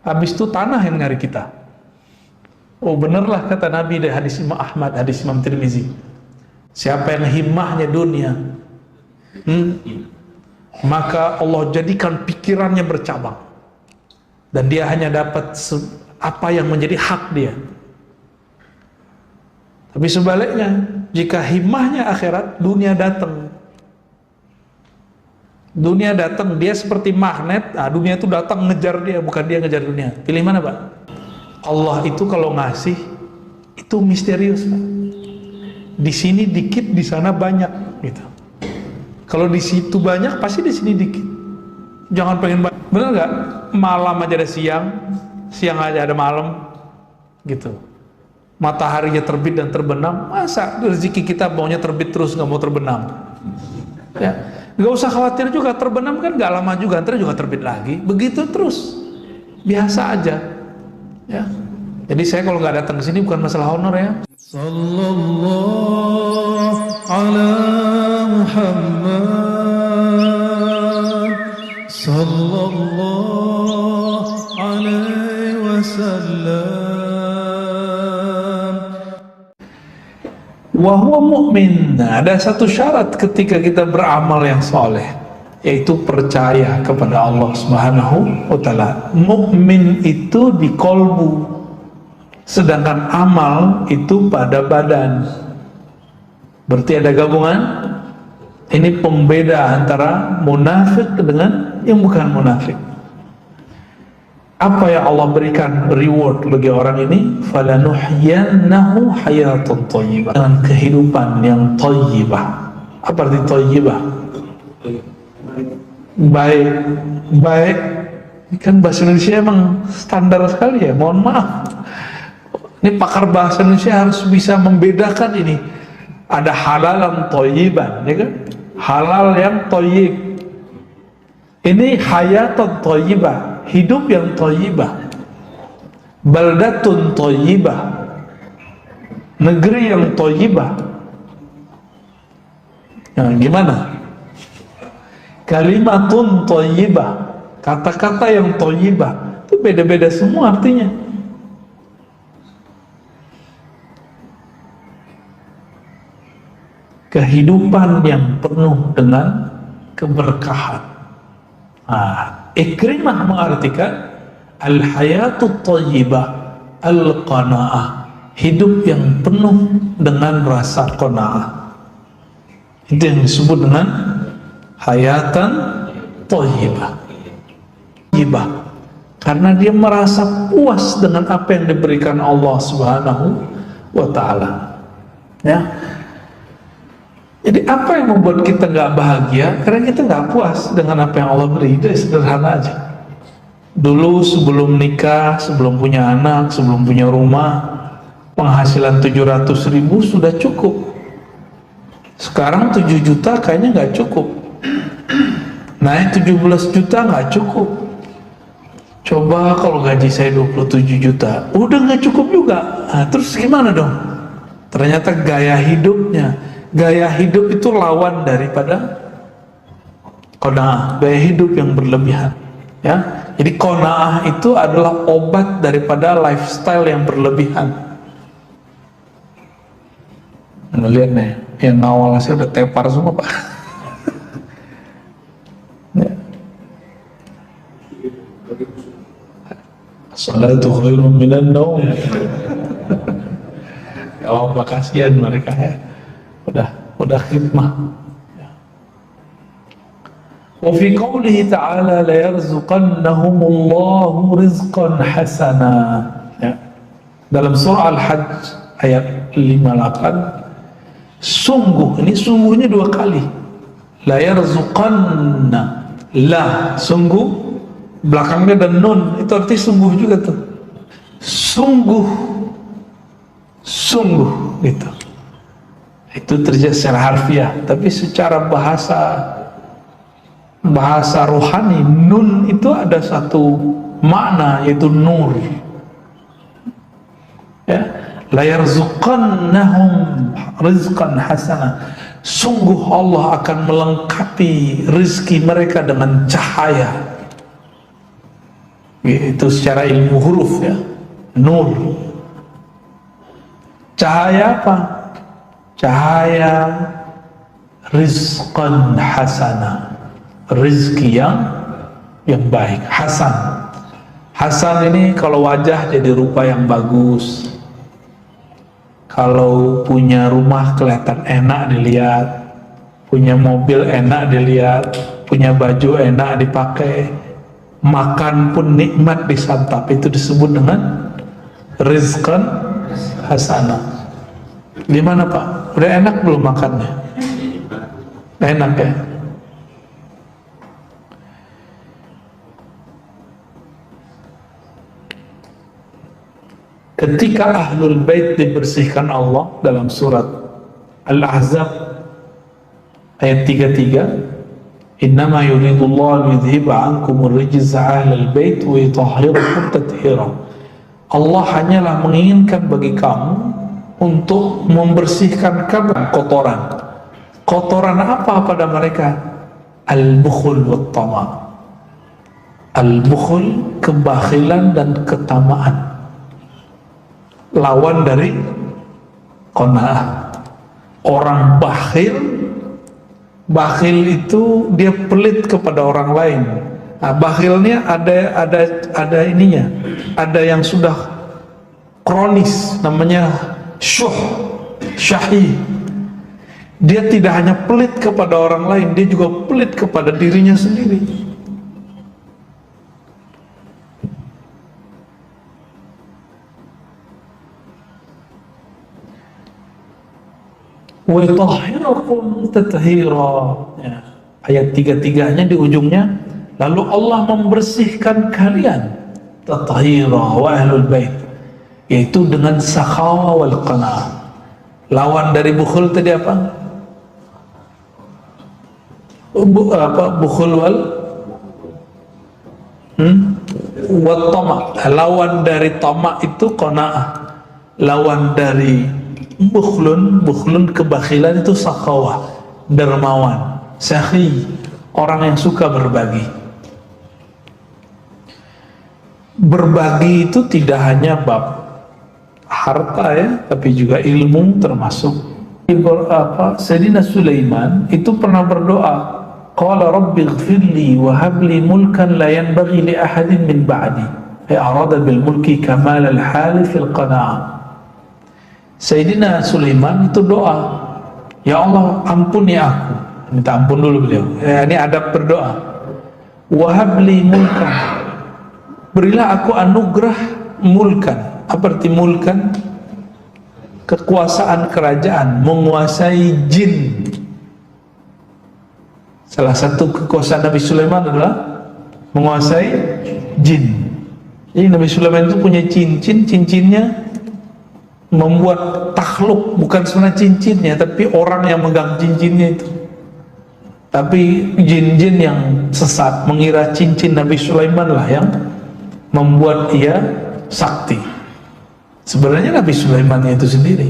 habis itu tanah yang nyari kita. Oh benerlah kata Nabi dari hadis Imam Ahmad, hadis Imam Tirmizi, siapa yang himmahnya dunia, maka Allah jadikan pikirannya bercabang dan dia hanya dapat apa yang menjadi hak dia. Tapi sebaliknya, jika himmahnya akhirat, dunia datang. Dunia datang, dia seperti magnet. Nah, dunia itu datang ngejar dia, bukan dia ngejar dunia. Pilih mana, Pak? Allah itu kalau ngasih, itu misterius, Pak. Di sini dikit, di sana banyak, gitu. Kalau di situ banyak, pasti di sini dikit. Jangan pengen banyak. Bener nggak? Malam aja ada siang, siang aja ada malam, gitu. Mataharinya terbit dan terbenam, masa rezeki kita maunya terbit terus nggak mau terbenam? Ya, nggak usah khawatir juga, terbenam kan nggak lama juga, ntar juga terbit lagi, begitu terus, biasa aja. Ya, jadi saya kalau nggak datang ke sini bukan masalah honor ya. Sallallahu ala Muhammad, sallallahu alaihi wasallam. Wahwa mu'min. Nah, ada satu syarat ketika kita beramal yang soleh, yaitu percaya kepada Allah Subhanahu wa ta'ala. Mu'min itu di kolbu, sedangkan amal itu pada badan. Berarti ada gabungan. Ini pembeda antara munafik dengan yang bukan munafik. Apa yang Allah berikan reward bagi orang ini? Falanuhyiyannahu hayatan thayyibah, dengan kehidupan yang thayyibah. Apa arti thayyibah? Baik, baik. Kan bahasa Indonesia emang standar sekali ya. Mohon maaf. Ini pakar bahasa Indonesia harus bisa membedakan ini. Ada halal yang thayyiban, ya kan? Halal yang thayyib. Ini hayatan thayyibah, hidup yang thayyibah. Baldatun thayyibah, negeri yang thayyibah. Nah, gimana? Kalimatun thayyibah, kata-kata yang thayyibah. Itu beda-beda semua artinya. Kehidupan yang penuh dengan keberkahan. Ikrimah mengartikan al-hayatut thayyibah al-qanaah, hidup yang penuh dengan rasa qanaah. Itu yang disebut dengan hayatan thayyibah. Karena dia merasa puas dengan apa yang diberikan Allah Subhanahu wa ta'ala. Ya. Jadi apa yang membuat kita nggak bahagia? Karena kita nggak puas dengan apa yang Allah beri. Itu sederhana aja. Dulu sebelum nikah, sebelum punya anak, sebelum punya rumah, penghasilan 700.000 sudah cukup. Sekarang 7 juta kayaknya nggak cukup. Naik 17 juta nggak cukup. Coba kalau gaji saya 27 juta, udah nggak cukup juga. Nah, terus gimana dong? Ternyata gaya hidupnya. Gaya hidup itu lawan daripada qanaah, gaya hidup yang berlebihan. Ya, jadi qanaah itu adalah obat daripada lifestyle yang berlebihan. Anda lihat nih, yang awal saya udah tepar semua Pak. Ya. Salatu khairun minan naum. Oh, kasihan mereka ya. Udah khidmah. Wa fi qoulihi ta'ala la yarzuqannahumullahu rizqan hasana. Ya. Dalam surah Al-Hajj ayat 58, sungguh, ini sungguhnya 2 kali. La yarzuqanna, la sungguh, belakangnya ada nun, itu arti sungguh juga tuh. Sungguh gitu. Itu terjadi secara harfiah, tapi secara bahasa rohani, nun itu ada satu makna, yaitu nur. Ya, la yarzuqannahum rizqan hasana. Sungguh Allah akan melengkapi rizki mereka dengan cahaya. Itu secara ilmu huruf ya. Nur. Cahaya apa? Cahaya rizqan hasana, rizki yang baik. Hasan ini kalau wajah jadi rupa yang bagus, kalau punya rumah kelihatan enak dilihat, punya mobil enak dilihat, punya baju enak dipakai, makan pun nikmat disantap, itu disebut dengan rizqan hasana. Gimana Pak? Udah enak belum makannya? Enak ya? Ketika Ahlul Bait dibersihkan Allah dalam surat Al-Ahzab ayat 33, innama yuridullahu yudhiba ankumur rijza ahlal bait wa yutahhirakum tathira. Allah hanyalah menginginkan bagi kamu untuk membersihkan kamu kotoran. Kotoran apa pada mereka? Al-bukhul wa tama. Al-bukhul, kebakhilan dan ketamaan. Lawan dari qanaah. Orang bakhil itu dia pelit kepada orang lain. Nah, bakhilnya ada ininya, ada yang sudah kronis, namanya syahi. Dia tidak hanya pelit kepada orang lain, dia juga pelit kepada dirinya sendiri. Wa yutahhirukum tathira. Ya. Ayat 3-3-nya di ujungnya, lalu Allah membersihkan kalian, tathira wa ahlul bait, yaitu dengan sakhawa wal qanaah. Lawan dari bukhul tadi apa? Bukhul wal tama. Lawan dari tama itu qanaah. Lawan dari bukhlun kebakhilan itu sakhawa, dermawan, sakhi, orang yang suka berbagi. Berbagi itu tidak hanya bab harta ya, tapi juga ilmu termasuk. Sayyidina Sulaiman itu pernah berdoa, qala rabbi ighfirli wa habli mulkan la yanbaghi li ahadin min ba'di. Ay arada bil mulki kamal al hal fil qana'ah. Sayyidina Sulaiman itu doa, ya Allah ampuni aku, minta ampun dulu beliau. Ini adab berdoa. Wahabli mulkan, berilah aku anugerah mulkan. Apa arti mulkan? Kekuasaan kerajaan, menguasai jin. Salah satu kekuasaan Nabi Sulaiman adalah menguasai jin. Jadi Nabi Sulaiman itu punya cincinnya membuat takhluk, bukan sebenarnya cincinnya, tapi orang yang megang cincinnya itu. Tapi jin-jin yang sesat mengira cincin Nabi Sulaiman lah yang membuat ia sakti. Sebenarnya Nabi Sulaiman itu sendiri.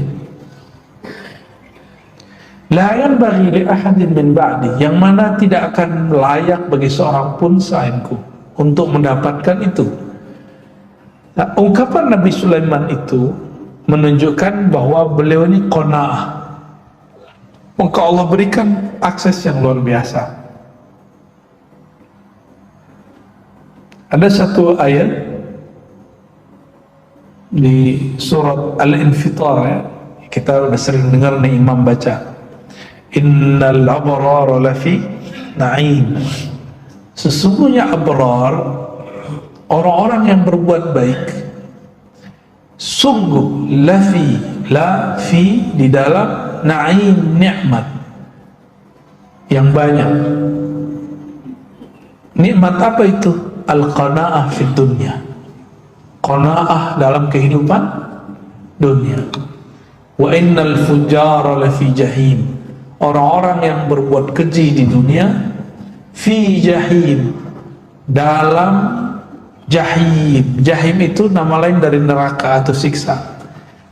La yanbaghi li ahadin min ba'di, yang mana tidak akan layak bagi seorang pun selainku untuk mendapatkan itu. Nah, ungkapan Nabi Sulaiman itu menunjukkan bahwa beliau ini qanaah, maka Allah berikan akses yang luar biasa. Ada satu ayat di surat Al-Infitar ya, kita udah sering dengar nih imam baca, innal abrara lafi na'im. Sesungguhnya abrar, orang-orang yang berbuat baik, sungguh la fi di dalam na'im, nikmat yang banyak. Nikmat apa itu? Al-qanaah fid dunya, qanaah dalam kehidupan dunia. Wa innal fujara la fi jahim, orang-orang yang berbuat keji di dunia, fi jahim, dalam jahim. Jahim itu nama lain dari neraka atau siksa.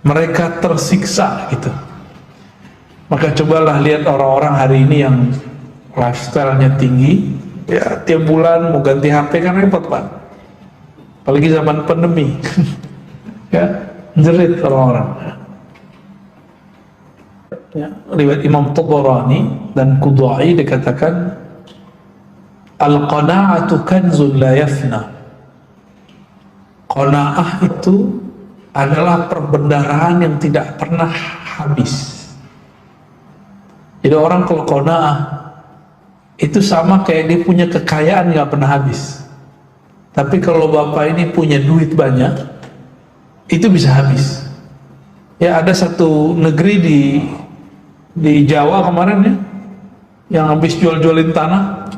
Mereka tersiksa gitu. Maka cobalah lihat orang-orang hari ini yang lifestyle-nya tinggi, ya tiap bulan mau ganti HP kan repot Pak. apalagi zaman pandemi. Ya, jerit orang-orang. Ya, riwayat Imam Tabarani dan Qudai dikatakan al-qana'atu kanzun la yafna. Qana'ah itu adalah perbendaharaan yang tidak pernah habis. Jadi orang kalau qana'ah itu sama kayak dia punya kekayaan nggak pernah habis. Tapi kalau bapak ini punya duit banyak, itu bisa habis. Ya, ada satu negeri di Jawa kemarin ya, yang habis jual-jualin tanah.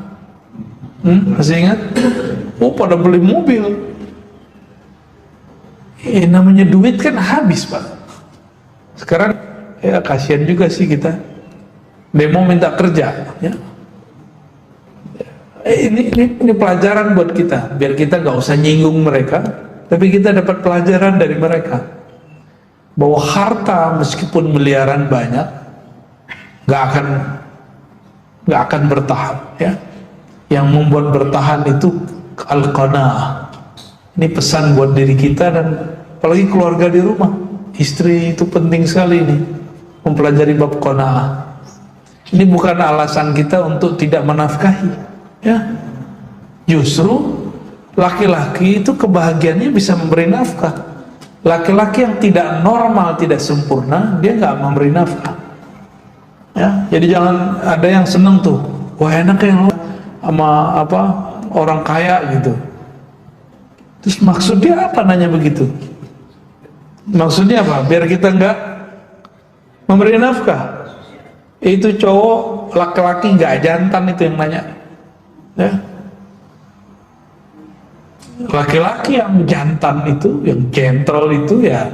Masih ingat? Oh, pada beli mobil. Namanya duit kan habis, Pak. Sekarang ya kasihan juga sih kita. Demo minta kerja, ya. Ini pelajaran buat kita, biar kita nggak usah nyinggung mereka, tapi kita dapat pelajaran dari mereka bahwa harta meskipun miliaran banyak nggak akan bertahan, ya. Yang membuat bertahan itu al-qanaah. Ini pesan buat diri kita dan apalagi keluarga di rumah, istri itu penting sekali ini mempelajari bab qanaah. Ini bukan alasan kita untuk tidak menafkahi, ya. Justru laki-laki itu kebahagiaannya bisa memberi nafkah. Laki-laki yang tidak normal, tidak sempurna, dia nggak memberi nafkah, ya. Jadi jangan ada yang seneng tuh, wah enak yang sama apa orang kaya gitu. Terus maksudnya apa nanya begitu? Maksudnya apa? Biar kita nggak memberi nafkah. Itu cowok laki-laki nggak jantan itu yang nanya, ya. Laki-laki yang jantan itu, yang gentle itu ya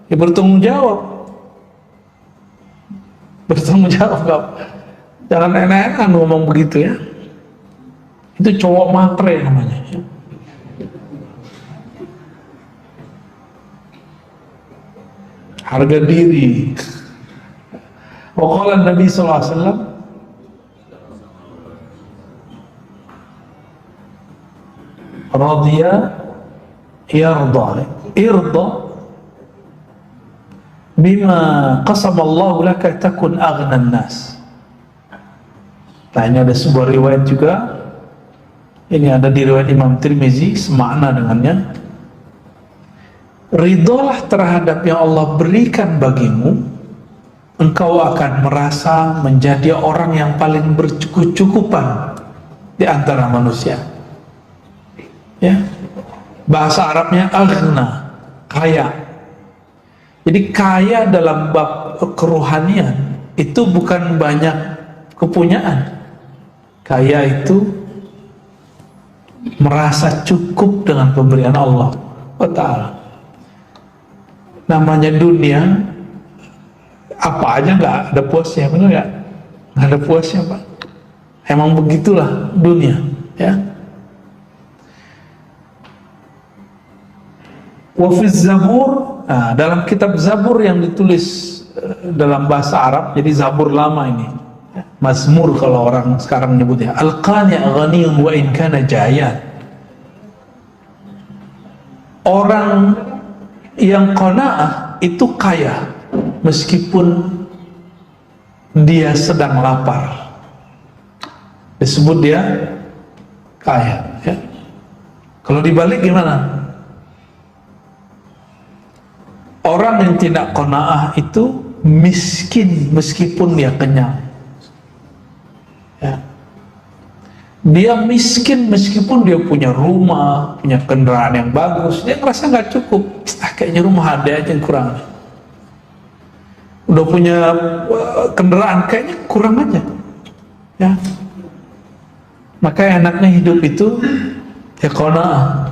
bertanggung jawab. Bertanggung jawab, jangan enak-enakan ngomong begitu, ya. Itu cowok matre namanya, ya. Harga diri. Waqala Nabi sallallahu alaihi wasallam, radiya yarda, irda bima qasamallahu laka takun aghnan nas. Nah, ini ada sebuah riwayat juga, ini ada di riwayat Imam Tirmizi, semakna dengannya. Ridolah terhadap yang Allah berikan bagimu, engkau akan merasa menjadi orang yang paling bercukupan di antara manusia, ya. Bahasa Arabnya aghna, kaya. Jadi kaya dalam bab kerohanian itu bukan banyak kepunyaan. Kaya itu merasa cukup dengan pemberian Allah Ta'ala. Namanya dunia, apa aja nggak ada puasnya, benar nggak? Nggak ada puasnya, Pak. Emang begitulah dunia, ya. Wafiz Zabur, nah, dalam kitab Zabur yang ditulis dalam bahasa Arab, jadi Zabur lama ini, Mazmur kalau orang sekarang nyebutnya, Al-Qani' ghaniyun wa in kana jayan. Orang yang qanaah itu kaya meskipun dia sedang lapar, disebut dia kaya, ya. Kalau dibalik gimana? Orang yang tidak qanaah itu miskin meskipun dia kenyang, ya. Dia miskin meskipun dia punya rumah, punya kendaraan yang bagus, dia ngerasa nggak cukup. Kayaknya rumah ada aja yang kurang. Udah punya kendaraan, kayaknya kurang aja, ya. Maka enaknya hidup itu ya qanaah.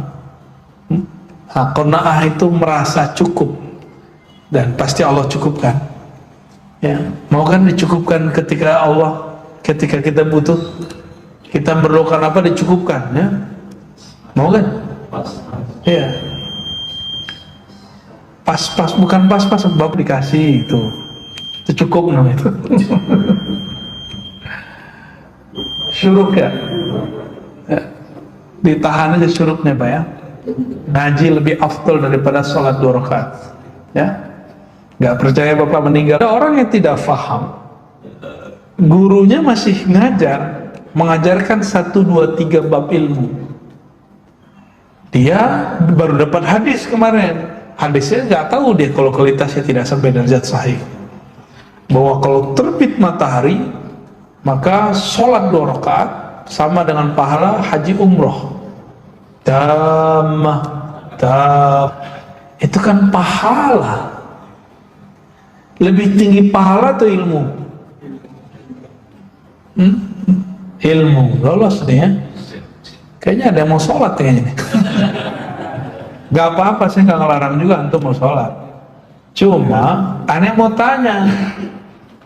Qanaah itu merasa cukup dan pasti Allah cukupkan, ya. Mau kan dicukupkan ketika kita butuh, kita perlukan apa dicukupkan, ya. Mau kan? Iya. Pas-pas, bukan pas-pas, sebab dikasih itu cukup namanya itu. Syuruk, ya. Ya. Ditahan aja syuruknya, Pak, ya. ngaji lebih afdal daripada sholat 2 rakaat. Ya, nggak percaya bapak meninggal. Ada orang yang tidak paham, gurunya masih mengajarkan 1, 2, 3 bab ilmu. Dia baru dapat hadis kemarin, hadisnya nggak tahu dia kalau kualitasnya tidak sampai derajat sahih, bahwa kalau terbit matahari maka sholat 2 rakaat sama dengan pahala haji umroh. Itu kan pahala. Lebih tinggi pahala atau ilmu? Ilmu. Lolos nih ya. Kayaknya ada yang mau sholat kayaknya. Gak apa-apa, saya gak ngelarang juga untuk mau sholat. Cuma aneh mau tanya,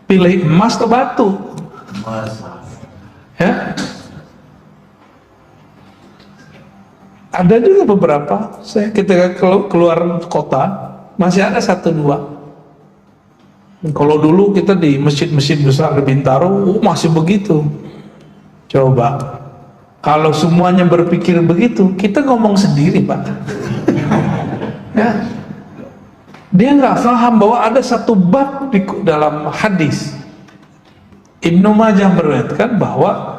pilih emas atau batu? Ya, ada juga beberapa. Saya ketika keluar kota masih ada 1, 2. Kalau dulu kita di masjid-masjid besar di Bintaro masih begitu. Coba kalau semuanya berpikir begitu, kita ngomong sendiri Pak. Ya, dia nggak paham bahwa ada 1 bab di dalam hadis. Ibnu Majah meriwayatkan bahwa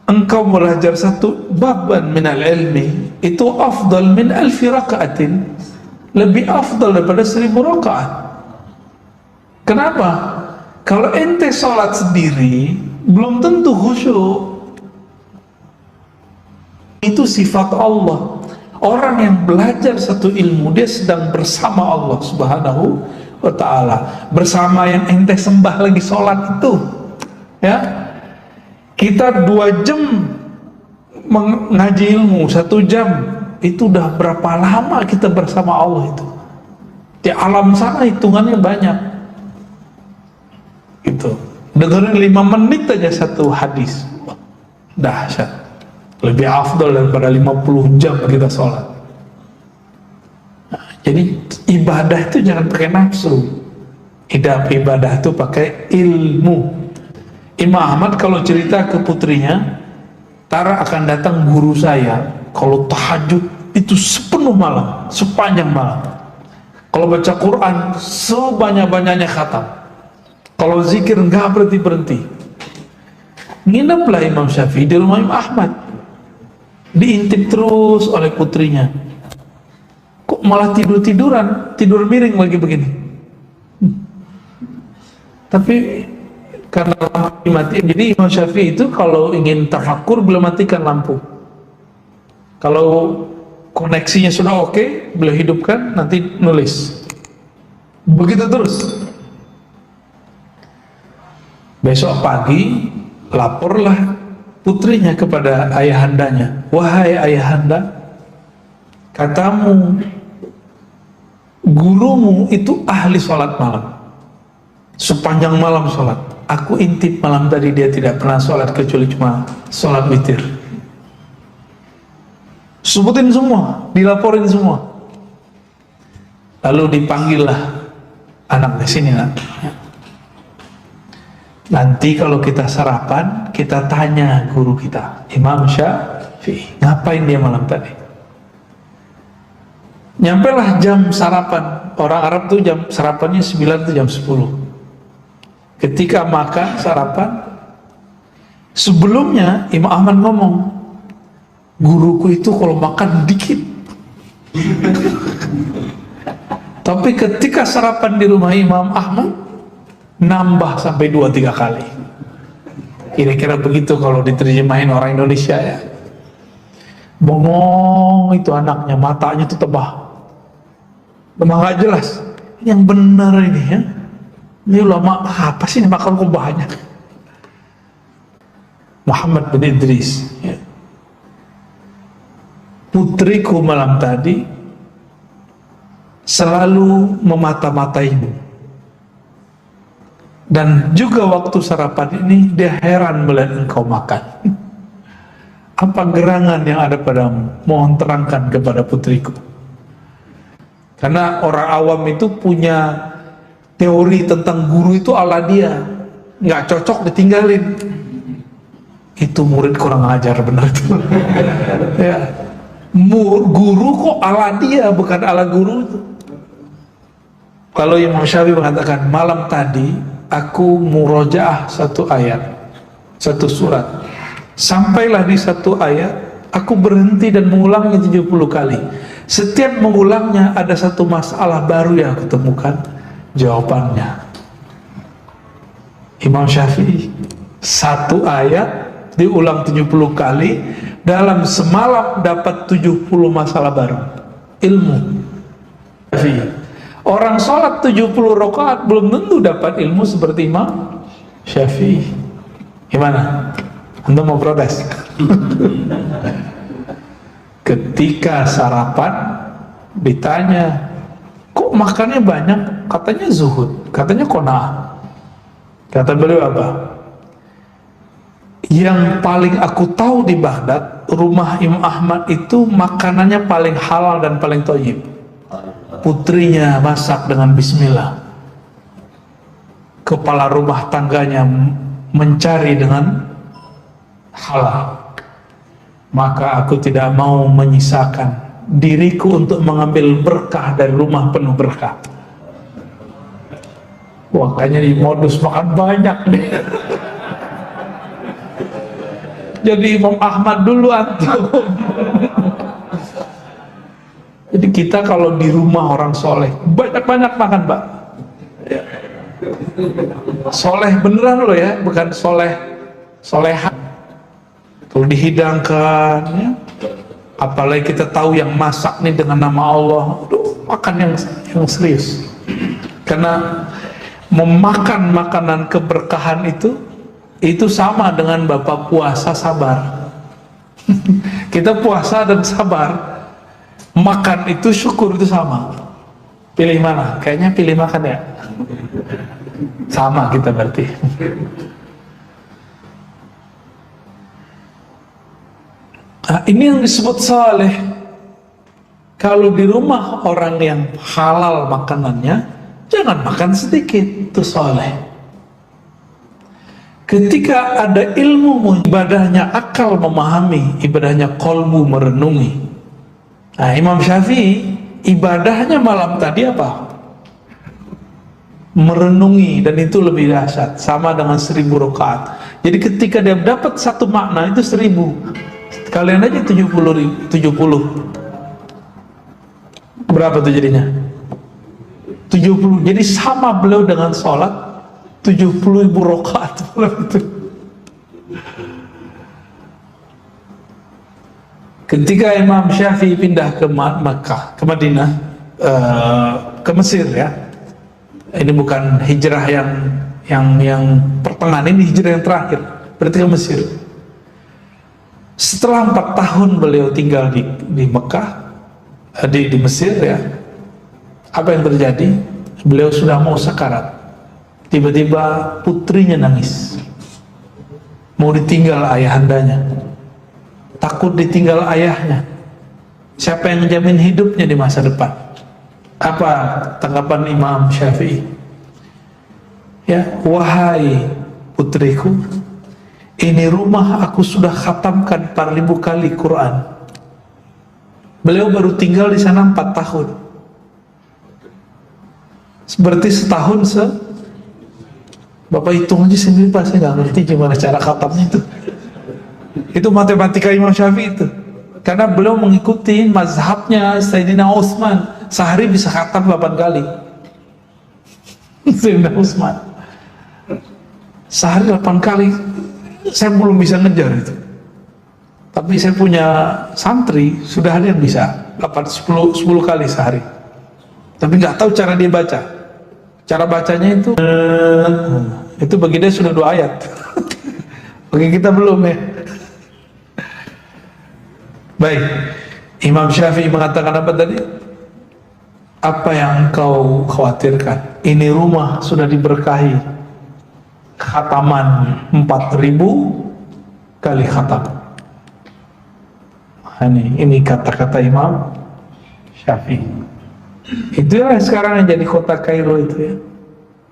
engkau belajar 1 baban minal ilmi itu afdal min 1000 rakaatin, lebih afdal daripada 1000 rakaat. Kenapa? Kalau ente sholat sendiri belum tentu khusyuk. Itu sifat Allah. Orang yang belajar 1 ilmu, dia sedang bersama Allah Subhanahu wa ta'ala, bersama yang ente sembah lagi sholat itu. Ya, kita 2 jam mengaji ilmu, 1 jam itu udah berapa lama kita bersama Allah itu. Di alam sana hitungannya banyak. Gitu. Dengerin 5 menit aja 1 hadis, dahsyat. Lebih afdal daripada 50 jam kita sholat. Nah, jadi ibadah itu jangan pakai nafsu. Ibadah itu pakai ilmu. Imam Ahmad kalau cerita ke putrinya, Tara akan datang guru saya kalau tahajud itu sepenuh malam, sepanjang malam. Kalau baca Quran sebanyak-banyaknya khatam. Kalau zikir nggak berhenti-berhenti. Ngineplah Imam Syafi'i di rumah Imam Ahmad. Diintip terus oleh putrinya. Kok malah tidur-tiduran, tidur miring lagi begini. Tapi karena lampu dimatikan, jadi Imam Syafi'i itu kalau ingin tafakur beliau matikan lampu. Kalau koneksinya sudah oke, beliau hidupkan, nanti nulis. Begitu terus. Besok pagi laporlah putrinya kepada ayahandanya, wahai ayahanda, katamu gurumu itu ahli sholat malam, sepanjang malam sholat. Aku intip malam tadi dia tidak pernah sholat kecuali cuma sholat witir. Sebutin semua, dilaporin semua. Lalu dipanggillah anaknya, sini nak. Nanti kalau kita sarapan, kita tanya guru kita, Imam Syafi'i, ngapain dia malam tadi? Nyampelah jam sarapan. Orang Arab tuh jam sarapannya 9 tuh jam 10. Ketika makan sarapan, sebelumnya Imam Ahmad ngomong, guruku itu kalau makan dikit. Tapi ketika sarapan di rumah Imam Ahmad, nambah sampai 2-3 kali. Kira-kira begitu kalau diterjemahin orang Indonesia ya. Bengong itu anaknya, matanya tuh tebah. Memang gak jelas. Yang benar ini ya. Ini ulama apa sih makan kok banyak? Muhammad bin Idris ya. Putriku malam tadi selalu memata-mataimu. Dan juga waktu sarapan ini dia heran melihat engkau makan. Apa gerangan yang ada padamu? Mohon terangkan kepada putriku. Karena orang awam itu punya teori tentang guru itu ala dia, nggak cocok ditinggalin. Itu murid kurang ajar benar itu. Ya, Guru kok ala dia, bukan ala guru itu. Kalau Imam Syafi'i mengatakan, malam tadi aku murojaah satu ayat, satu surat, sampailah di satu ayat, aku berhenti dan mengulangnya 70 kali. Setiap mengulangnya ada satu masalah baru yang aku temukan jawabannya. Imam Syafi'i, satu ayat diulang 70 kali, dalam semalam dapat 70 masalah baru. Ilmu. Orang sholat 70 rakaat belum tentu dapat ilmu seperti Imam Syafi'i. Gimana? Anda mau protes? Ketika sarapan ditanya, kok makannya banyak? Katanya zuhud, katanya qanaah. Kata beliau apa? Yang paling aku tahu di Baghdad, rumah Imam Ahmad itu makanannya paling halal dan paling thayyib. Putrinya masak dengan bismillah, kepala rumah tangganya mencari dengan halal. Maka aku tidak mau menyisakan diriku untuk mengambil berkah dari rumah penuh berkah. Makanya di modus makan banyak deh. Jadi Imam Ahmad dulu antum. Jadi kita kalau di rumah orang soleh banyak-banyak makan, Pak. Ya. Soleh beneran loh ya, bukan soleha. Kalau dihidangkan, ya. Apalagi kita tahu yang masak nih dengan nama Allah, makan yang serius. Karena memakan makanan keberkahan itu sama dengan Bapak puasa sabar. Kita puasa dan sabar, makan itu syukur itu sama. Pilih mana? Kayaknya pilih makan ya. Sama kita berarti. Nah, ini yang disebut saleh. Kalau di rumah orang yang halal makanannya, jangan makan sedikit, itu saleh. Ketika ada ilmu, ibadahnya akal memahami, ibadahnya qalbu merenungi. Nah, Imam Syafi'i ibadahnya malam tadi apa? Merenungi, dan itu lebih dahsyat, sama dengan 1000 rakaat. Jadi ketika dia dapat satu makna itu 1000. Kalian aja 70. Berapa tuh jadinya? 70. Jadi sama beliau dengan sholat 70.000 rakaat itu. Ketika Imam Syafi'i pindah ke Makkah, ke Madinah, ke Mesir ya. Ini bukan hijrah yang pertengahan, ini hijrah yang terakhir. Berarti ke Mesir. Setelah 4 tahun beliau tinggal di Mekah, di Mesir ya, apa yang terjadi? Beliau sudah mau sekarat. Tiba-tiba putrinya nangis, mau ditinggal ayahandanya, takut ditinggal ayahnya. Siapa yang menjamin hidupnya di masa depan? Apa tanggapan Imam Syafi'i? Ya, wahai putriku, ini rumah aku sudah khatamkan 4000 kali Quran. Beliau baru tinggal di sana 4 tahun. Berarti setahun Bapak hitung aja sendiri, Pak, saya nggak ngerti gimana cara khatamnya itu. Itu matematika Imam Syafi'i itu. Karena beliau mengikuti mazhabnya Sayyidina Utsman, sehari bisa khatam 8 kali. Sayyidina Utsman sehari 8 kali. Saya belum bisa ngejar itu. Tapi saya punya santri, sudah ada yang bisa 10 kali sehari. Tapi nggak tahu cara dia baca. Cara bacanya itu bagi dia sudah 2 ayat. Bagi kita belum ya. Baik, Imam Syafi'i mengatakan apa tadi? Apa yang kau khawatirkan? Ini rumah sudah diberkahi khataman 4000 kali khatam. Ini kata-kata Imam Syafi'i. Itulah sekarang yang jadi kota Kairo itu ya,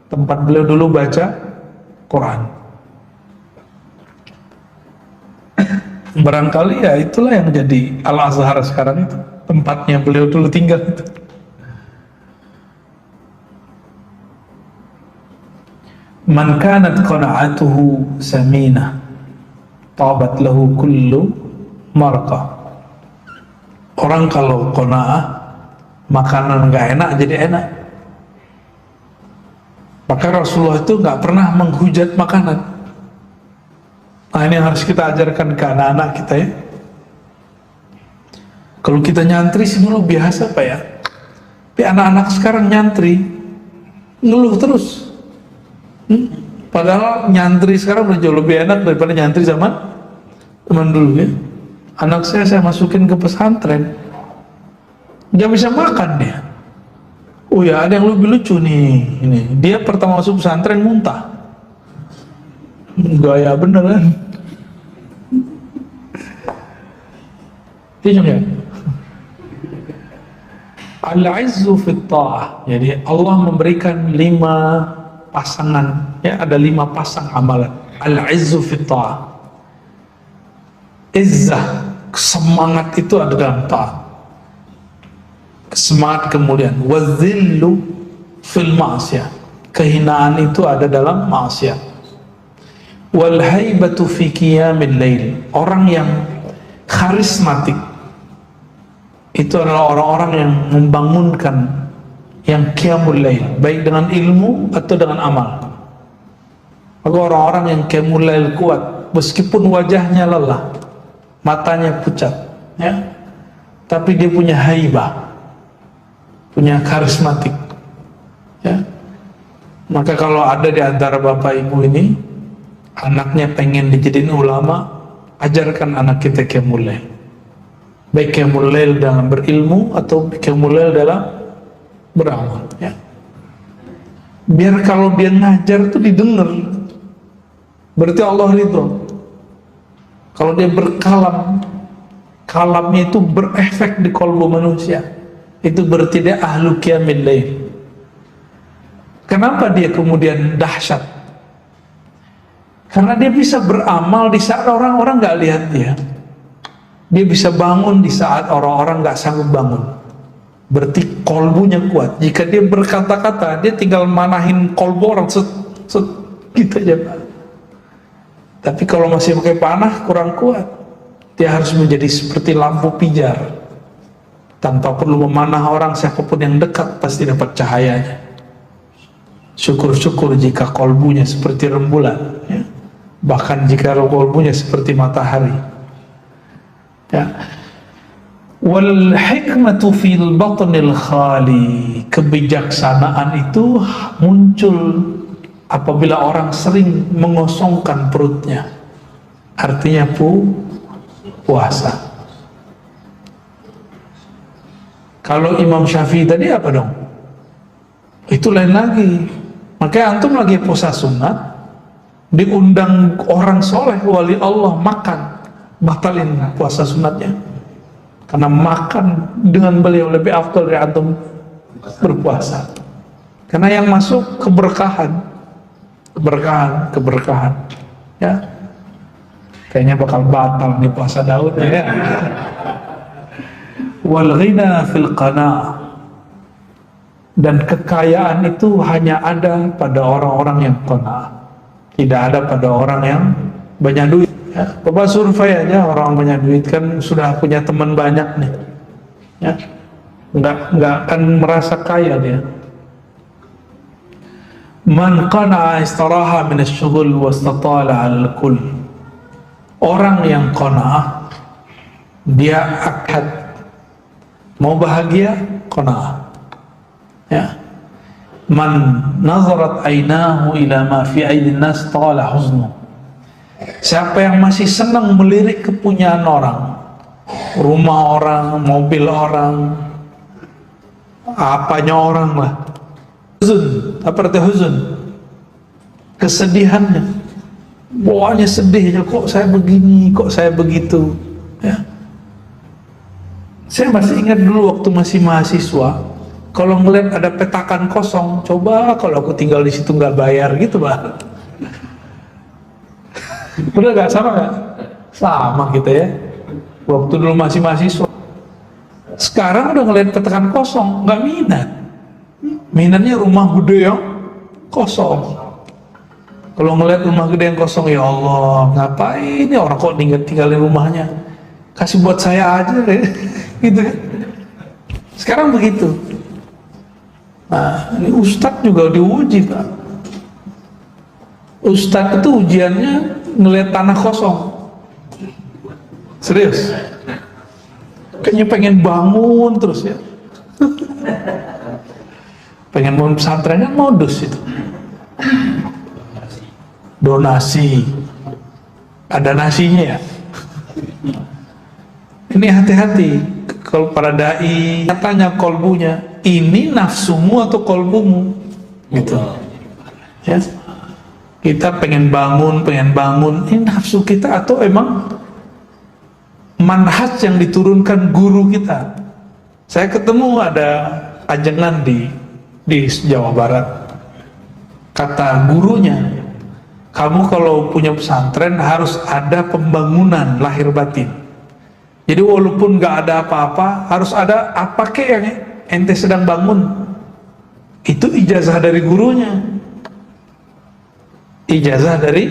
tempat beliau dulu baca Quran. Barangkali ya itulah yang jadi Al-Azhar sekarang itu, tempatnya beliau dulu tinggal itu. Man kanat qana'atuhu saminah tabat lahu kullu marqa. Orang kalau qana'ah, makanan nggak enak jadi enak. Maka Rasulullah itu nggak pernah menghujat makanan. Nah, ini yang harus kita ajarkan ke anak-anak kita ya. Kalau kita nyantri sih dulu biasa Pak ya, tapi anak-anak sekarang nyantri ngeluh terus. Padahal nyantri sekarang udah jauh lebih enak daripada nyantri zaman dulu ya. Anak saya masukin ke pesantren, nggak bisa makan dia. Oh ya, ada yang lebih lucu nih, ini dia pertama masuk pesantren muntah, gaya beneran. Dia juga al-izzu fit ta'ah. Jadi Allah memberikan 5 pasangan ya, ada 5 pasang amalan. Al-izzu fit ta'ah, izzah, semangat itu ada dalam ta'at, semangat kemuliaan. Wazillu fil ma'siyah, kehinaan itu ada dalam maksiat. Wal haibatu fi qiyamil lail, orang yang karismatik itu adalah orang-orang yang membangunkan, yang qiyamul lail, baik dengan ilmu atau dengan amal. Maka orang-orang yang qiyamul lail kuat, meskipun wajahnya lelah, matanya pucat ya, tapi dia punya haibah, punya karismatik ya. Maka kalau ada di antara bapak ibu ini anaknya pengen dijadiin ulama, ajarkan anak kita qiyamul lail, baik qiyamul lail dalam berilmu atau qiyamul lail dalam beramal ya. Biar kalau dia ngajar itu didengar, berarti Allah ridho. Kalau dia berkalam, kalamnya itu berefek di kolbu manusia, itu berarti dia ahlu qiyamil lail. Kenapa dia kemudian dahsyat? Karena dia bisa beramal di saat orang-orang gak lihat dia. Dia bisa bangun di saat orang-orang gak sanggup bangun. Berarti kolbunya kuat. Jika dia berkata-kata, dia tinggal manahin kolbu orang set gitu aja Pak. Tapi kalau masih pakai panah kurang kuat, dia harus menjadi seperti lampu pijar, tanpa perlu memanah orang, siapapun yang dekat pasti dapat cahayanya. Syukur-syukur jika kolbunya seperti rembulan ya. Bahkan jika kolbunya seperti matahari ya. Wal hikmatu fil batnil khali, kebijaksanaan itu muncul apabila orang sering mengosongkan perutnya, artinya puasa. Kalau Imam Syafi'i tadi apa dong? Itu lain lagi. Makanya antum lagi puasa sunat, diundang orang soleh wali Allah makan, batalin puasa sunatnya, karena makan dengan beliau lebih afdal dari antum berpuasa. Karena yang masuk keberkahan ya. Kayaknya bakal batal di puasa Daud ya. Wal ghina fil qana', dan kekayaan itu hanya ada pada orang-orang yang qana', tidak ada pada orang yang banyak duit ya. Bapak survei aja, orang banyak duit kan sudah punya teman banyak nih ya, nggak akan merasa kaya dia. Man qana'a istaraha min asy-syughul wastatala 'al-kull, orang yang qana'a dia akad mau bahagia, qana'a ya. Man nazarat ainahu ila ma fi aidin nas tala huznu, siapa yang masih senang melirik kepunyaan orang, rumah orang, mobil orang, apanya orang lah, huzun, apa arti huzun? Kesedihannya, bawaannya sedihnya, kok saya begini, kok saya begitu ya. Saya masih ingat dulu waktu masih mahasiswa, kalau ngeliat ada petakan kosong, coba kalau aku tinggal di situ nggak bayar gitu Pak. Bener nggak, sama nggak? Sama kita ya. Waktu dulu masih mahasiswa. Sekarang udah ngeliat petakan kosong, nggak minat. Minatnya rumah gede yang kosong. Kalau ngeliat rumah gede yang kosong, ya Allah, ngapain ya orang kok tinggalin rumahnya? Kasih buat saya aja deh. Gitu kan. Sekarang begitu. Nah, ini Ustadz juga diuji, Pak. Ustadz itu ujiannya ngeliat tanah kosong. Serius. Kayaknya pengen bangun terus ya. Pengen bangun pesantren kan modus itu. Donasi. Ada nasinya ya. Ini hati-hati. Kalau para dai tanya kolbunya, ini nafsumu atau kolbumu? Gitu. Ya. Kita pengen bangun. Ini nafsu kita atau emang manhaj yang diturunkan guru kita? Saya ketemu ada ajengan di Jawa Barat. Kata gurunya, kamu kalau punya pesantren harus ada pembangunan lahir batin. Jadi walaupun nggak ada apa-apa, harus ada apa kek yang ente sedang bangun. Itu ijazah dari gurunya. Ijazah dari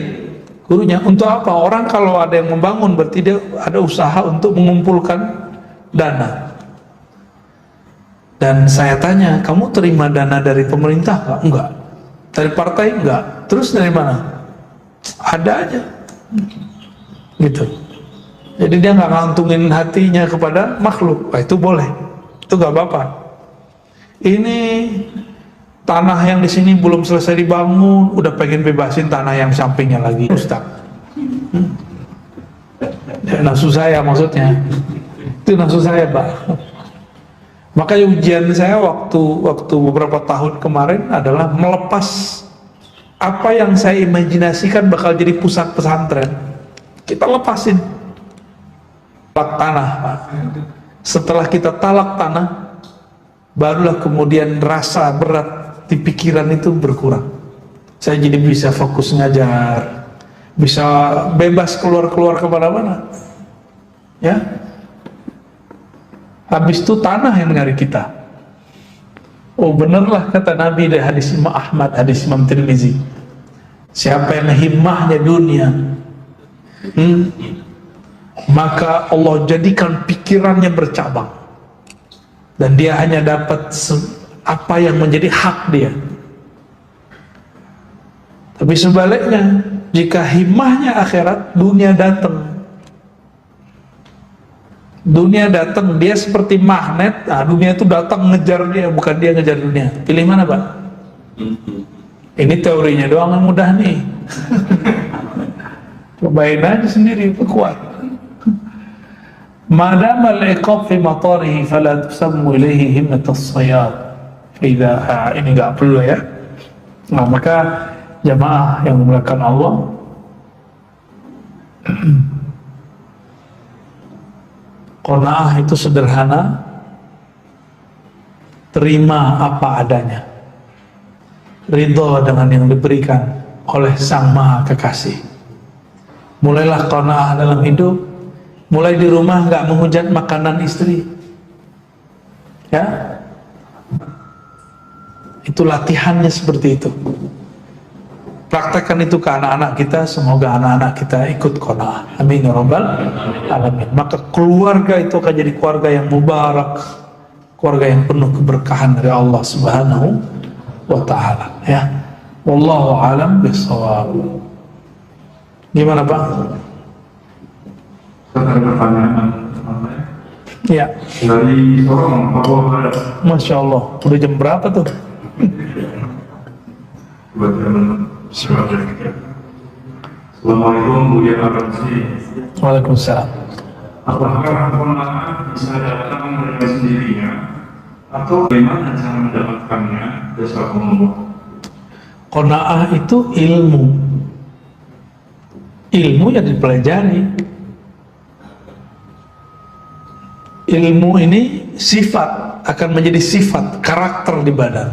gurunya. Untuk apa? Orang kalau ada yang membangun berarti dia ada usaha untuk mengumpulkan dana. Dan saya tanya, kamu terima dana dari pemerintah nggak? Enggak. Dari partai? Enggak. Terus dari mana? Ada aja. Gitu. Jadi dia nggak ngantungin hatinya kepada makhluk. Wah, itu boleh. Itu nggak apa-apa. Ini tanah yang di sini belum selesai dibangun, udah pengen bebasin tanah yang sampingnya lagi, Ustaz. Ya, nafsu saya maksudnya. Itu nafsu saya, Pak. Makanya ujian saya waktu beberapa tahun kemarin adalah melepas apa yang saya imajinasikan bakal jadi pusat pesantren. Kita lepasin. Talak tanah, Pak. Setelah kita talak tanah, barulah kemudian rasa berat di pikiran itu berkurang. Saya jadi bisa fokus ngajar, bisa bebas keluar kemana-mana. Ya, habis itu tanah yang menarik kita. Oh benerlah kata Nabi dari hadis Imam Ahmad, hadis Imam Tirmizi. Siapa yang himmahnya dunia, maka Allah jadikan pikirannya bercabang, dan dia hanya dapat apa yang menjadi hak dia. Tapi sebaliknya, jika himmahnya akhirat, dunia datang. Dunia datang, dia seperti magnet. Nah, dunia itu datang ngejar dia, bukan dia ngejar dunia. Pilih mana, Pak? Ini teorinya doang yang mudah nih. Cobain aja sendiri, kuat. Madam al-iqab fi matarihi fala tusammu ilaihi himmatus sayad. Ini nggak perlu ya. Nah, maka jamaah yang memuliakan Allah, qanaah itu sederhana, terima apa adanya, ridho dengan yang diberikan oleh Sang Maha Kekasih. Mulailah qanaah dalam hidup, mulai di rumah nggak menghujat makanan istri, ya. Itu latihannya seperti itu. Praktekkan itu ke anak-anak kita, semoga anak-anak kita ikut qanaah. Amin ya rabbal alamin. Maka keluarga itu akan jadi keluarga yang mubarak, keluarga yang penuh keberkahan dari Allah Subhanahu wa taala, ya. Wallahu alam bishawab. Gimana, Pak? Ada pertanyaan. Ya. Dari Sorong, Papua Barat. Masya Allah. Udah jam berapa tuh? Assalamualaikum Buya Aramsi. Waalaikumsalam. Apakah qanaah bisa datang dengan sendirinya atau bagaimana cara mendapatkannya? Jazakumullah. Qanaah itu ilmu. Ilmu yang dipelajari. Ilmu ini sifat, akan menjadi sifat, karakter di badan.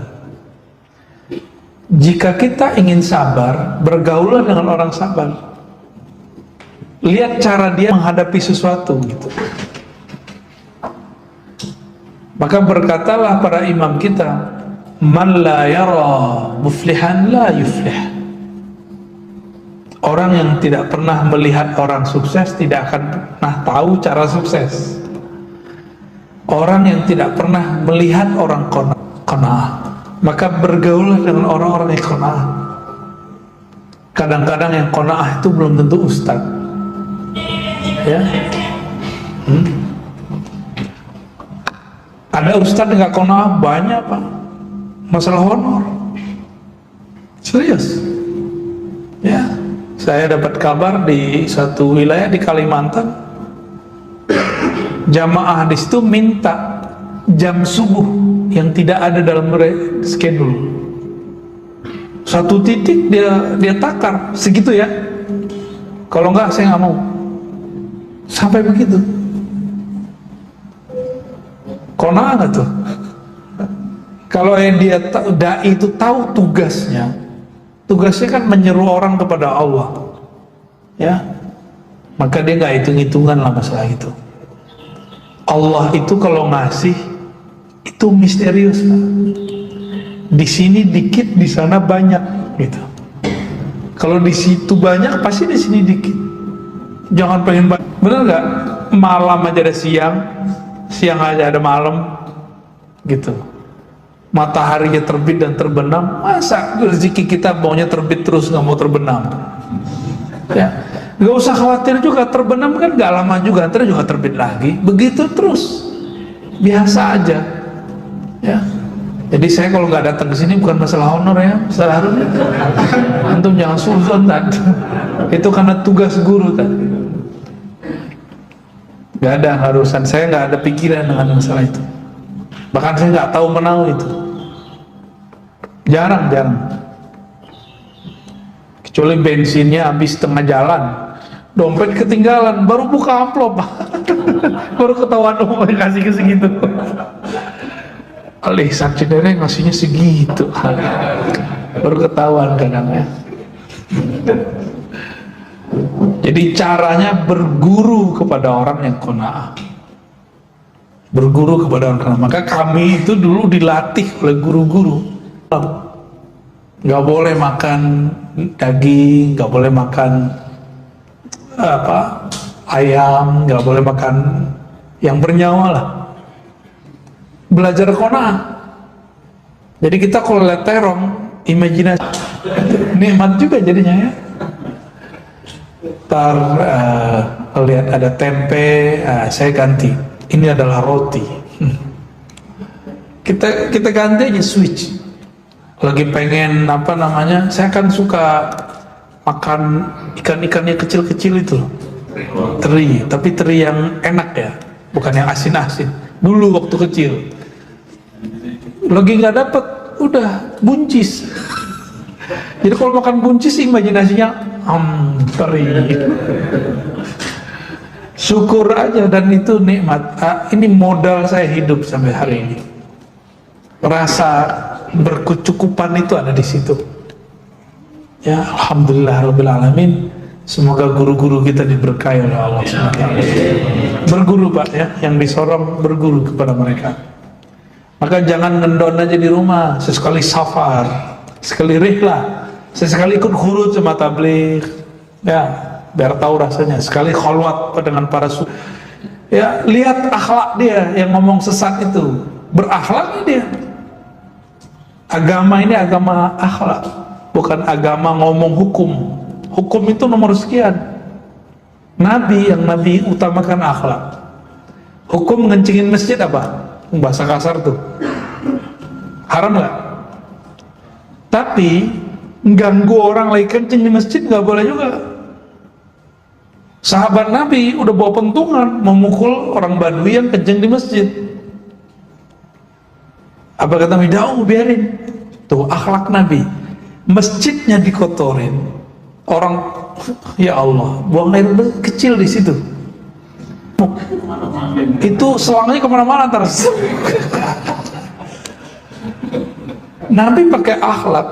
Jika kita ingin sabar, bergaullah dengan orang sabar. lihat cara dia menghadapi sesuatu gitu. Maka berkatalah para imam kita, man la yara muflihan la yuflih. Orang yang tidak pernah melihat orang sukses tidak akan pernah tahu cara sukses. Orang yang tidak pernah melihat orang qanaah, maka bergaullah dengan orang-orang yang qanaah. Kadang-kadang yang qanaah itu belum tentu ustaz, ya. Ada ustaz yang nggak qanaah banyak, Pak, masalah honor, serius, ya. Saya dapat kabar di satu wilayah di Kalimantan, jamaah di situ minta jam subuh yang tidak ada dalam schedule. Satu titik dia takar segitu ya. Kalau enggak saya nggak mau. Sampai begitu. Qanaah nggak tuh? Kalau yang dia dai itu tahu tugasnya. Tugasnya kan menyeru orang kepada Allah, ya. Maka dia nggak hitung-hitungan lah masalah itu. Allah itu kalau ngasih itu misterius, Pak. Di sini dikit, di sana banyak, gitu. Kalau di situ banyak, pasti di sini dikit. Jangan pengen banyak. Bener nggak? Malam aja ada siang, siang aja ada malam, gitu. Mataharinya terbit dan terbenam, masa rezeki kita maunya terbit terus nggak mau terbenam? Ya, nggak usah khawatir juga, terbenam kan nggak lama juga, ntar juga terbit lagi, begitu terus, biasa aja, ya. Jadi saya kalau nggak datang ke sini bukan masalah honor ya, masalah harus. Antum jangan suzon tadi, itu karena tugas guru tadi. Nggak ada harusan, saya nggak ada pikiran dengan masalah itu. Bahkan saya nggak tahu menau itu, jarang. Kecuali bensinnya habis tengah jalan, dompet ketinggalan, baru buka amplop, baru ketahuan kasih ke segitu. Alih sakcinere ngasihnya segitu, baru ketahuan kadang ya. Jadi caranya berguru kepada orang yang qanaah. Berguru kepada orang. Maka kami itu dulu dilatih oleh guru-guru, nggak boleh makan daging, nggak boleh makan ayam, nggak boleh makan yang bernyawa lah. Belajar qanaah. Jadi kita kalau lihat terong, imajinasi, nikmat juga jadinya ya. Ntar lihat ada tempe, saya ganti. Ini adalah roti. Kita ganti aja switch. Lagi pengen saya kan suka makan ikan-ikannya kecil-kecil itu, teri, tapi teri yang enak ya, bukan yang asin-asin. Dulu waktu kecil, lagi nggak dapet, udah buncis. Jadi kalau makan buncis, imajinasinya teri. Syukur aja, dan itu nikmat. Ini modal saya hidup sampai hari ini. Rasa berkecukupan itu ada di situ. Ya, alhamdulillah rabbil alamin. Semoga guru-guru kita diberkahi oleh Allah SWT. Berguru, Pak, ya, yang disorong berguru kepada mereka. Maka jangan ngendon aja di rumah, sesekali safar, sekali rihlah, sesekali ikut khurud sama tabligh, ya, biar tahu rasanya. Sekali khalwat dengan para ya, lihat akhlak dia yang ngomong sesat itu, berakhlak dia. Agama ini agama akhlak, bukan agama ngomong hukum. Hukum itu nomor sekian. Yang Nabi utamakan akhlak. Hukum ngencingin masjid apa? Bahasa kasar tuh, haram nggak? Tapi ganggu orang lagi kencing di masjid nggak boleh juga. Sahabat Nabi udah bawa pentungan memukul orang Badui yang kencing di masjid. Apa kata Nabi? Biarin. Tuh akhlak Nabi. Masjidnya dikotorin, orang, ya Allah, buang air kecil di situ. Itu selangnya kemana-mana terus. Nabi pakai akhlak,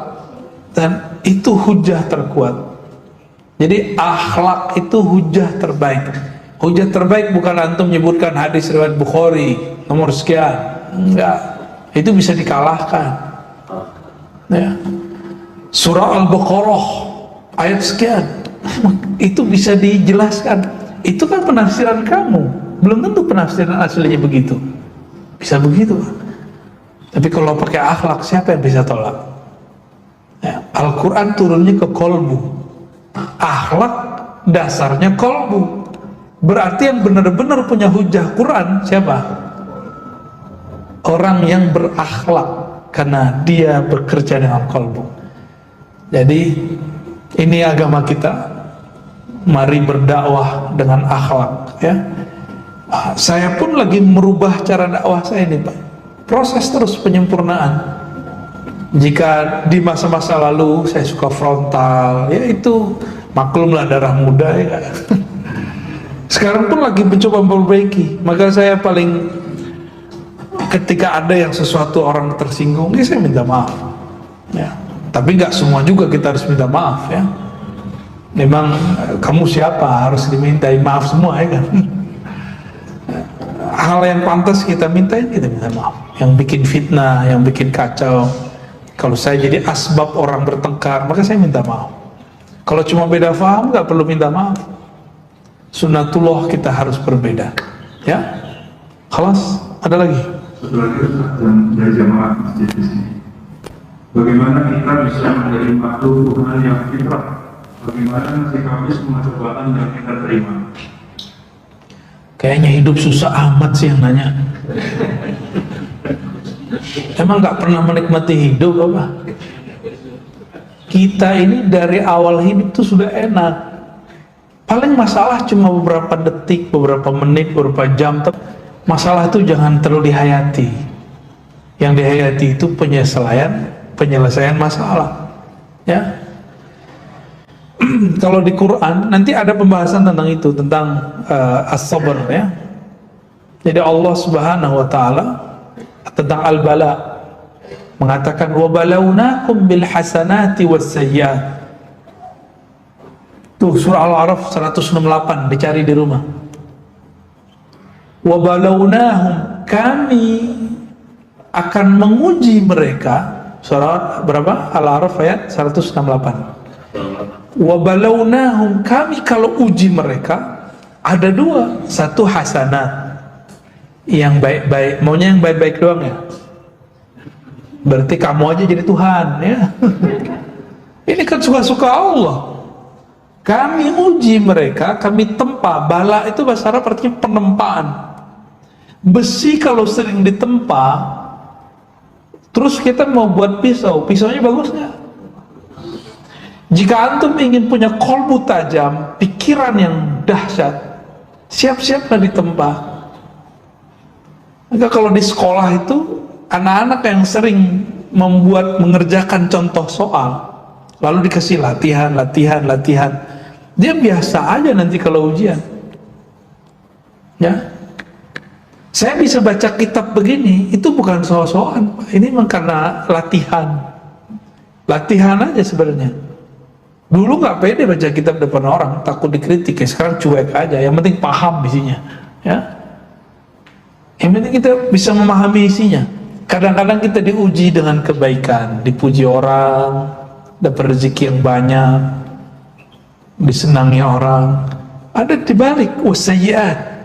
dan itu hujah terkuat. Jadi akhlak itu hujah terbaik. Hujah terbaik bukan antum menyebutkan hadis riwayat Bukhari nomor sekian, enggak, itu bisa dikalahkan. Ya. Surah Al-Baqarah ayat sekian, itu bisa dijelaskan. Itu kan penafsiran kamu, belum tentu penafsiran aslinya begitu. Bisa begitu. Tapi kalau pakai akhlak, siapa yang bisa tolak? Ya. Al-Quran turunnya ke kolbu, akhlak dasarnya kolbu. Berarti yang benar-benar punya hujah Quran siapa? Orang yang berakhlak, karena dia bekerja dengan kolbu. Jadi ini agama kita, mari berdakwah dengan akhlak, ya. Saya pun lagi merubah cara dakwah saya ini, Pak. Proses terus penyempurnaan. Jika di masa-masa lalu saya suka frontal, ya itu maklumlah darah muda, ya. Sekarang pun lagi mencoba memperbaiki. Maka saya paling, ketika ada yang sesuatu orang tersinggung, ya saya minta maaf, ya. Tapi nggak semua juga kita harus minta maaf, ya. Memang kamu siapa harus dimintai maaf semua, ya kan? Hal yang pantas kita mintain, kita minta maaf. Yang bikin fitnah, yang bikin kacau, kalau saya jadi asbab orang bertengkar, maka saya minta maaf. Kalau cuma beda paham, nggak perlu minta maaf. Sunnatullah kita harus berbeda, ya. Khalas, ada lagi? Satu lagi dan dari jamaah masjid di sini. Bagaimana kita bisa menerima Tuhan yang fitrah? Bagaimana sikapis cobaan yang kita terima? Kayaknya hidup susah amat sih yang nanya. Emang nggak pernah menikmati hidup apa? Kita ini dari awal hidup tuh sudah enak. Paling masalah cuma beberapa detik, beberapa menit, beberapa jam. Masalah itu jangan terlalu dihayati. Yang dihayati itu penyelesaian masalah, ya. Kalau di Quran nanti ada pembahasan tentang itu, tentang as-sabr, ya. Jadi Allah Subhanahu wa taala tentang al-bala mengatakan wa balawnakum bil hasanati was sayyiat. Tuh surah Al-A'raf 168, dicari di rumah. Wa balawnahum, kami akan menguji mereka. Surah berapa? Al-A'raf ayat 168. Wa balawnahum, kami kalau uji mereka ada dua, satu hasanat, yang baik-baik. Maunya yang baik-baik doang, ya? Berarti kamu aja jadi Tuhan, ya. Ini kan suka-suka Allah. Kami uji mereka, kami tempa. Bala itu bahasa Arab artinya penempaan. Besi kalau sering ditempa, terus kita mau buat pisau, pisaunya bagus nggak? Jika antum ingin punya kolbu tajam, pikiran yang dahsyat, siap-siaplah ditempa. Maka kalau di sekolah itu, anak-anak yang sering mengerjakan contoh soal, lalu dikasih latihan, dia biasa aja nanti kalau ujian, ya. Saya bisa baca kitab begini, itu bukan soal-soal, ini memang karena latihan aja sebenarnya. Dulu nggak pede baca kitab depan orang, takut dikritik, ya. Sekarang cuek aja, yang penting paham isinya, ya. Yang penting kita bisa memahami isinya. Kadang-kadang kita diuji dengan kebaikan, dipuji orang, dapat rezeki yang banyak, disenangi orang. Ada dibalik wasayyiat,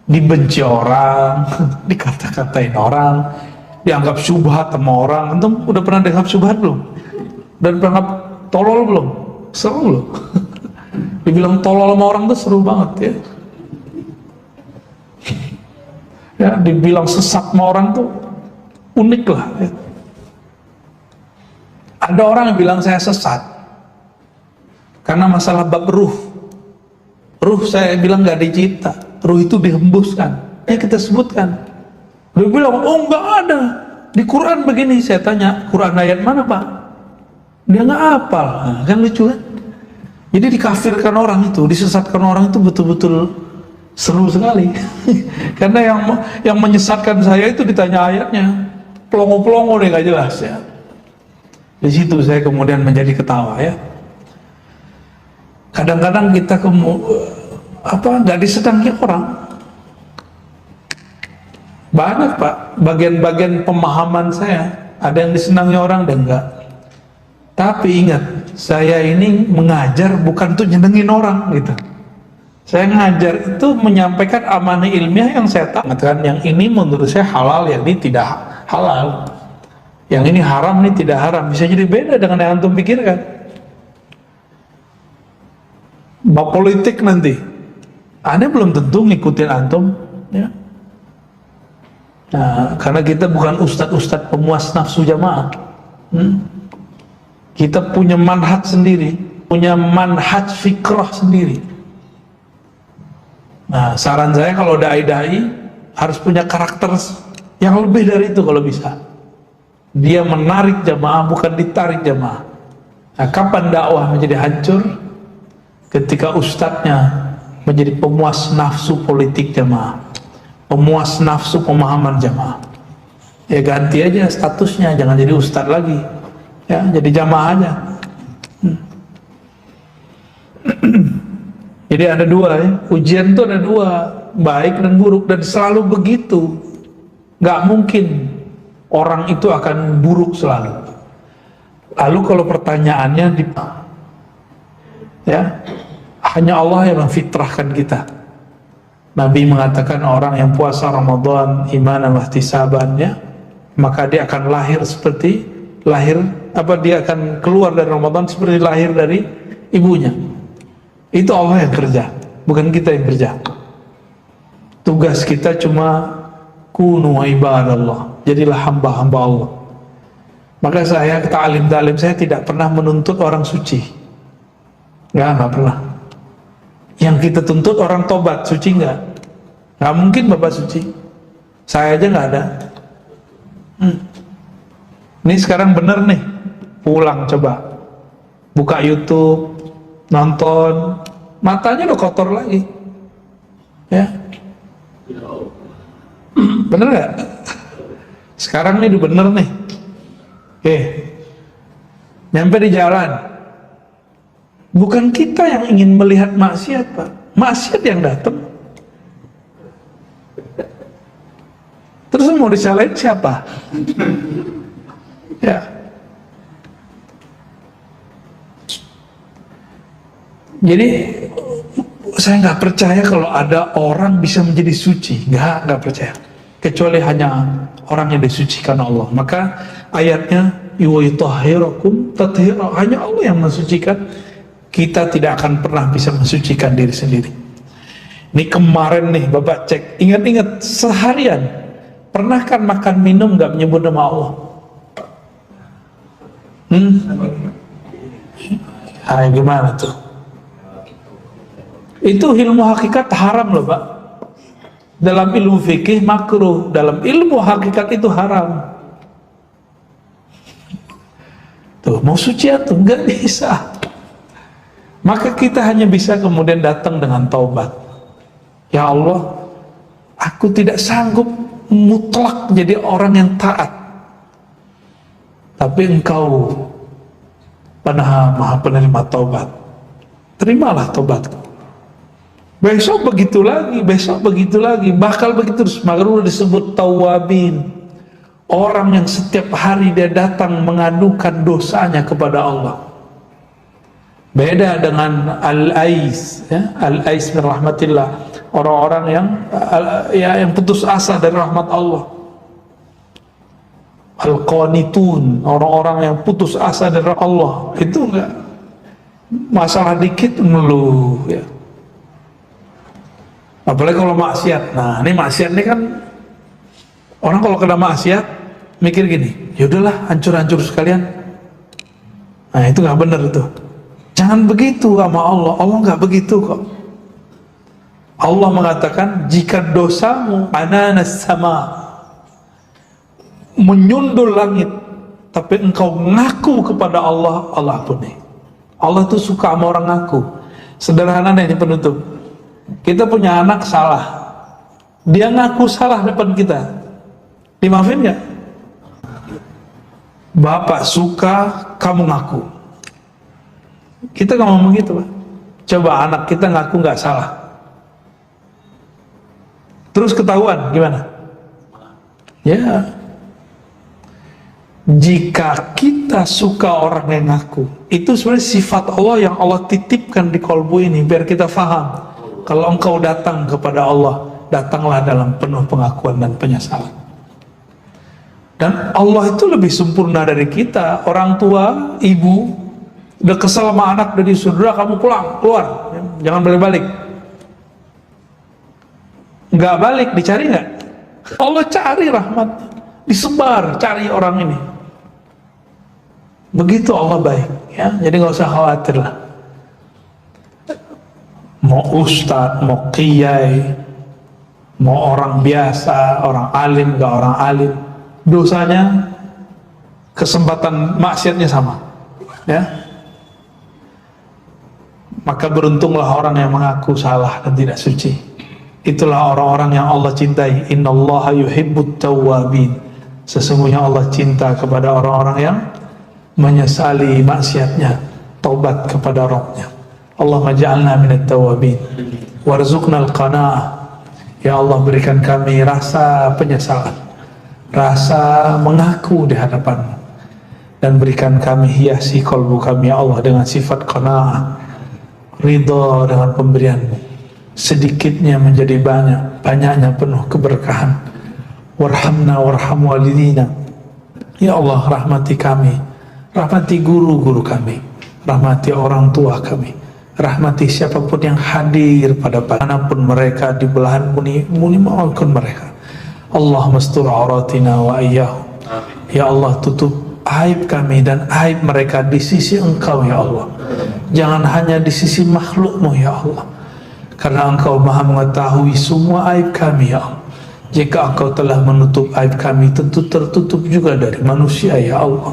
dibenci orang, dikata-katain orang, dianggap syubhat sama orang. Antum udah pernah dianggap syubhat belum? Dan pernah tolol belum? Seru loh. Dibilang tolol sama orang tuh seru banget, ya. Ya, dibilang sesat sama orang tuh unik lah, ya. Ada orang yang bilang saya sesat karena masalah bab ruh. Ruh saya bilang gak dicipta, ruh itu dihembuskan. Ya kita sebutkan. Dia bilang, oh nggak ada di Quran begini. Saya tanya, Quran ayat mana Pak? Dia nggak hafal. Nah, kan lucu kan? Jadi dikafirkan orang itu, disesatkan orang itu betul-betul seru sekali. Karena yang menyesatkan saya itu ditanya ayatnya, pelongo-pelongo deh, nggak jelas, ya. Di situ saya kemudian menjadi ketawa, ya. Kadang-kadang kita nggak disenangi orang. Banyak Pak, bagian-bagian pemahaman saya ada yang disenangi orang dan enggak. Tapi ingat, saya ini mengajar bukan untuk nyenengin orang gitu. Saya ngajar itu menyampaikan amanah ilmiah yang saya tahu. Yang ini menurut saya halal, yang ini tidak halal. Yang ini haram, ini tidak haram. Bisa jadi beda dengan yang antum pikirkan. Bab politik nanti, Anda belum tentu ngikutin antum, ya. Nah, karena kita bukan ustadz-ustadz pemuas nafsu jamaah. Kita punya manhaj sendiri, punya manhaj fikrah sendiri. Nah, saran saya kalau dai-dai harus punya karakter yang lebih dari itu kalau bisa. Dia menarik jamaah, bukan ditarik jamaah. Nah, kapan dakwah menjadi hancur? Ketika ustadznya menjadi pemuas nafsu politik jamaah, pemuas nafsu pemahaman jamaah. Ya ganti aja statusnya, jangan jadi ustadz lagi, ya jadi jamaah aja. Jadi ada dua ya, ujian itu ada dua, baik dan buruk, dan selalu begitu. Gak mungkin orang itu akan buruk selalu. Lalu kalau pertanyaannya ya, hanya Allah yang memfitrahkan kita. Nabi mengatakan orang yang puasa Ramadan imanan wa ihtisaban, ya, maka dia akan lahir seperti dia akan keluar dari Ramadan seperti lahir dari ibunya. Itu Allah yang kerja, bukan kita yang kerja. Tugas kita cuma kunu ibadallah, jadilah hamba-hamba Allah. Maka saya ta'lim saya tidak pernah menuntut orang suci. Nggak pernah. Yang kita tuntut orang tobat, suci nggak mungkin Bapak suci. Saya aja nggak ada. Ini sekarang bener nih, pulang coba buka YouTube, nonton, matanya udah kotor lagi, ya. Bener nggak? Sekarang nih udah bener nih. Oke, nyampe di jalan, bukan kita yang ingin melihat maksiat Pak, maksiat yang datang. Terus mau disalahin siapa? Ya. Jadi saya nggak percaya kalau ada orang bisa menjadi suci, nggak percaya. Kecuali hanya orang yang disucikan Allah. Maka ayatnya yuwayutahhirakum tathira, hanya Allah yang mensucikan. Kita tidak akan pernah bisa mensucikan diri sendiri. Ini kemarin nih Bapak cek, ingat-ingat seharian pernah kan makan minum nggak menyebut nama Allah? Gimana tuh? Itu ilmu hakikat haram loh Pak. Dalam ilmu fikih makruh, dalam ilmu hakikat itu haram. Tuh, mau suci atau nggak bisa. Maka kita hanya bisa kemudian datang dengan taubat. Ya Allah, aku tidak sanggup mutlak jadi orang yang taat. Tapi Engkau Maha penerima taubat. Terimalah taubatku. Besok begitu lagi, bakal begitu terus. Maka disebut tawabin, orang yang setiap hari dia datang mengadukan dosanya kepada Allah. Beda dengan al-ais, ya, al-ais min rahmatillah, orang-orang yang putus asa dari rahmat Allah. Al-qanitun, orang-orang yang putus asa dari Allah, itu enggak masalah dikit ngeluh, ya. Apalagi kalau maksiat. Nah, ini maksiat ini kan orang kalau kena maksiat mikir gini, yaudahlah hancur-hancur sekalian. Nah, itu nggak benar itu. Jangan begitu sama Allah. Allah nggak begitu kok. Allah mengatakan jika dosamu ananas sama, menyundul langit, tapi engkau ngaku kepada Allah, Allah ampuni. Allah tuh suka sama orang ngaku. Sederhana nih penutup. Kita punya anak salah, dia ngaku salah depan kita, dimaafin nggak? Bapak suka kamu ngaku. Kita nggak ngomong gitu Pak. Coba anak kita ngaku nggak salah, terus ketahuan gimana? Ya, jika kita suka orang yang ngaku, itu sebenarnya sifat Allah yang Allah titipkan di kolbu ini biar kita faham. Kalau engkau datang kepada Allah, datanglah dalam penuh pengakuan dan penyesalan. Dan Allah itu lebih sempurna dari kita. Orang tua, ibu udah kesel sama anak dari saudara, kamu pulang, keluar, jangan balik-balik. Nggak balik, dicari nggak? Allah cari rahmatnya, disebar, cari orang ini. Begitu Allah baik, ya. Jadi nggak usah khawatir lah. Mau ustadz, mau kiai, mau orang biasa, orang alim, nggak orang alim, dosanya, kesempatan maksiatnya sama, ya. Maka beruntunglah orang yang mengaku salah dan tidak suci. Itulah orang-orang yang Allah cintai. Innallaha yuhibbut tawwabin. Sesungguhnya Allah cinta kepada orang-orang yang menyesali maksiatnya, taubat kepada Rabbnya. Allahumma ja'alna minat tawwabin warzuqnal qanaah. Ya Allah, berikan kami rasa penyesalan, rasa mengaku di hadapan-Mu, dan berikan kami, hiasi kolbu kami ya Allah dengan sifat qanaah, ridha dengan pemberian-Mu. Sedikitnya menjadi banyak, banyaknya penuh keberkahan. Warhamna warham walidina. Ya Allah, rahmati kami, rahmati guru-guru kami, rahmati orang tua kami, rahmati siapapun yang hadir pada manapun mereka di belahan bumi, maafkan mereka. Allah mastur auratina wa iyyahu. Ya Allah, tutup aib kami dan aib mereka di sisi Engkau ya Allah. Jangan hanya di sisi makhluk-Mu ya Allah, karena Engkau maha mengetahui semua aib kami ya Allah. Jika Engkau telah menutup aib kami, tentu tertutup juga dari manusia ya Allah.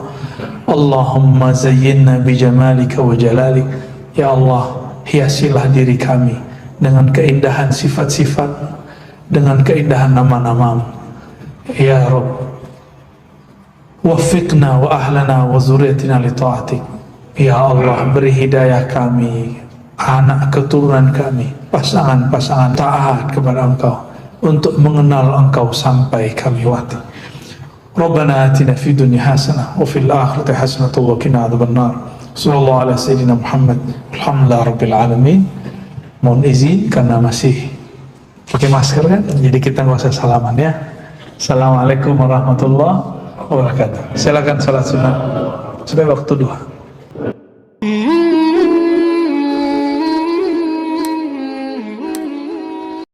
Allahumma zayyinna bijamalika wa jalalik. Ya Allah, hiasilah diri kami dengan keindahan sifat-sifat, dengan keindahan nama-Nama-Mu ya Rabb. Waffiqna wa ahlana wa zuriyatina li ta'atik. Ya Allah, beri hidayah kami, anak keturunan kami, pasangan-pasangan taat kepada Engkau, untuk mengenal Engkau sampai kami wafat. Rabbana atina fid dunya hasanah wa fil akhirati hasanah wa qina adzabannar. Sallallahu ala sayyidina Muhammad. Alhamdulillah rabbil alamin. Mohon izin karena masih pakai masker kan, jadi kita nggak usah salaman ya. Assalamualaikum warahmatullahi wabarakatuh. Silakan salat sunat. Sudah waktu duha.